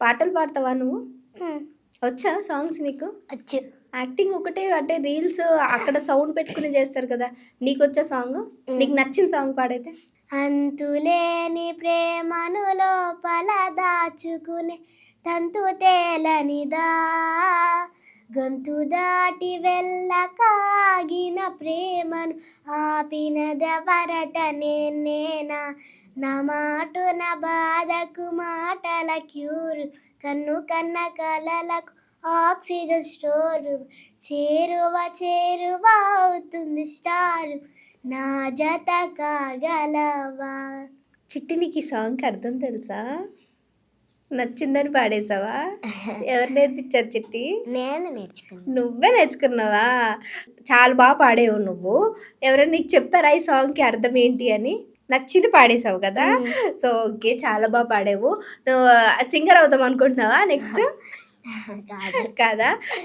పాటలు పాడతావా నువ్వు? హ్మ్. వచ్చా సాంగ్స్ నీకు? వచ్చు. యాక్టింగ్ ఒకటే అంటే రీల్స్ అక్కడ సౌండ్ పెట్టుకుని చేస్తారు కదా! నీకొచ్చా సాంగ్? నీకు నచ్చిన సాంగ్ పాడైతే? అంతులేని ప్రేమను లోపల దాచుకునే తంతు తేలనిదా, గొంతు దాటి వెళ్ళకాగిన ప్రేమను ఆపినదెవరట నేనేనా, నా మాటున బాధకు మాటల క్యూరు, కన్ను కన్న కలలకు ఆక్సిజన్ స్టోరు, చేరువ చేరువ అవుతుంది స్టారు, నా జత కాగలవా. చిట్టి నీకు ఈ సాంగ్కి అర్థం తెలుసా? నచ్చిందని పాడేసావా? ఎవరు నేర్పించారు చిట్టి? నేను నేర్చుకున్నాను. నువ్వే నేర్చుకున్నావా? చాలా బాగా పాడేవు నువ్వు. ఎవరైనా నీకు చెప్పారా ఈ సాంగ్కి అర్థం ఏంటి అని? నచ్చింది పాడేసావు కదా. సో ఓకే, చాలా బాగా పాడేవు. నువ్వు సింగర్ అవుదాం అనుకుంటున్నావా నెక్స్ట్? కాదు. కాదా?